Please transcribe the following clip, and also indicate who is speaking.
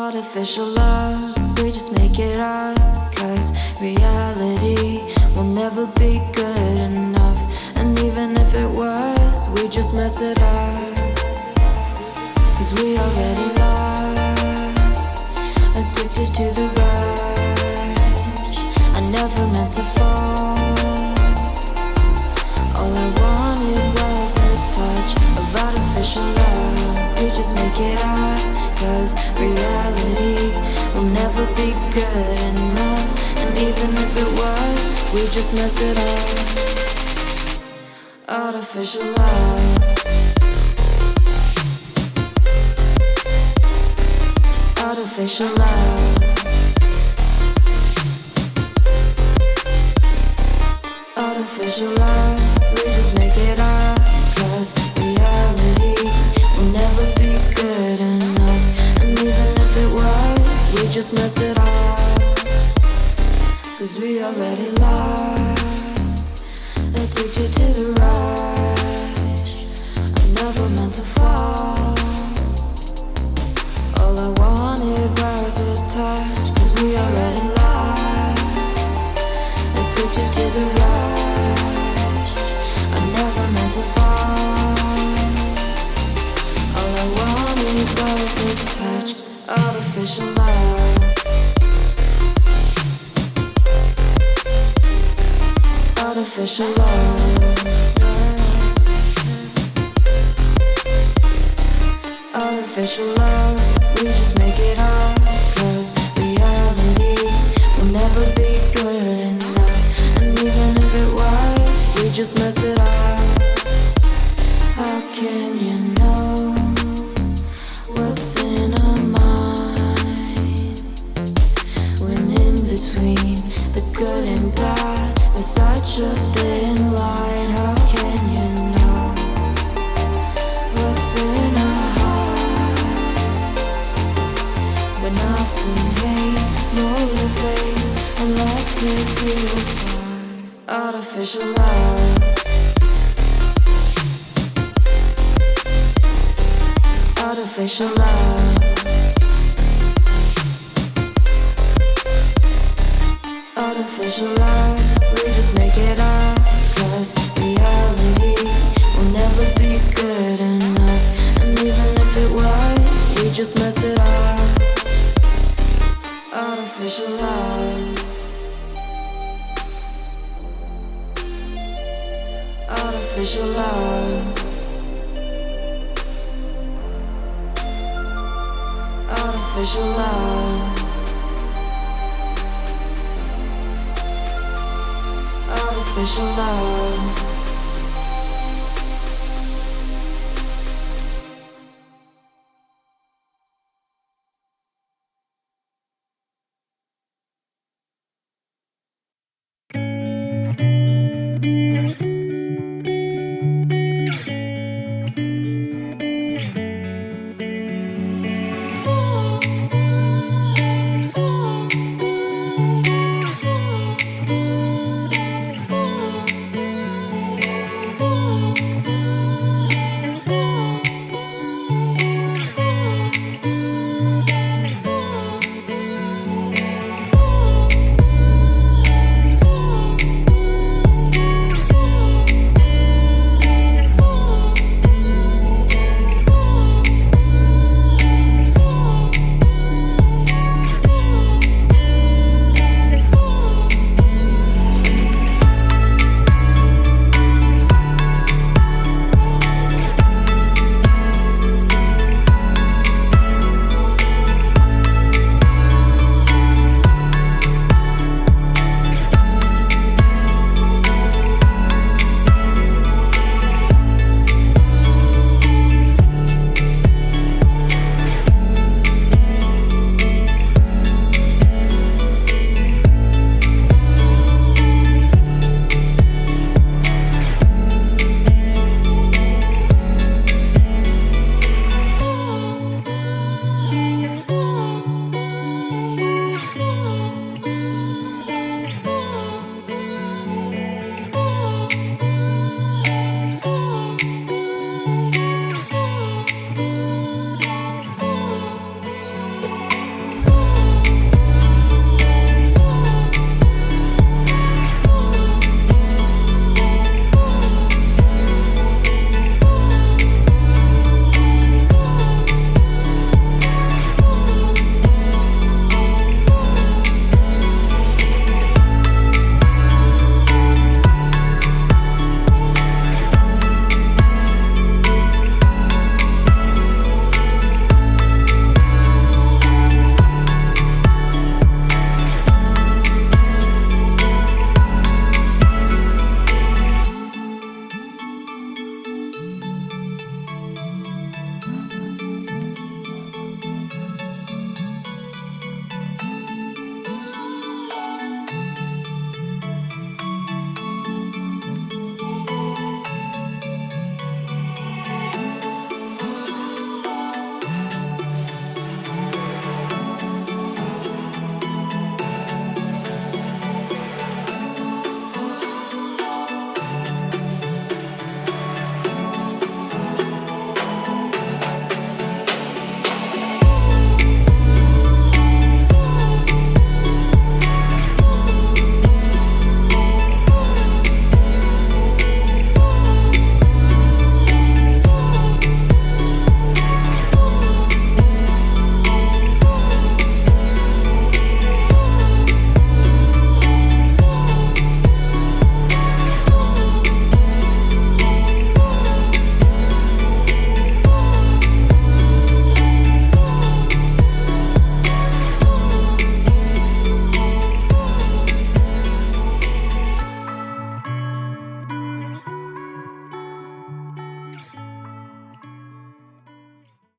Speaker 1: Artificial love, we just make it up. Cause reality will never be good enough. And even if it was, we just mess it up. Cause we already lost, addicted to the rush. I never meant to fall. All I wanted was a touch of artificial love. We just make it up. Cause reality will never be good enough. And even if it was, we just mess it up. Artificial love. Artificial love. Artificial love. We just make it up. Cause reality will never be good enough. And even if it was, we just mess it up. Cause we already lost, addicted to the rush. I never meant to fall. All I wanted was a touch. Cause we already lost, addicted to the rush. I never meant to fall. All I wanted was a touch. Artificial love. Artificial love. Artificial love. We just make it up. Cause reality will never be good enough. And even if it was, we just mess it up. How can you know what's in our mind when in between the good and bad there's such a thin line? How can you know what's in our heart when often hate motivates and love tears you apart? Artificial love. Artificial love. Artificial love. We just make it up. Cause reality will never be good enough. And even if it was, we just mess it up. Artificial love. Artificial love. Artificial love. Artificial love.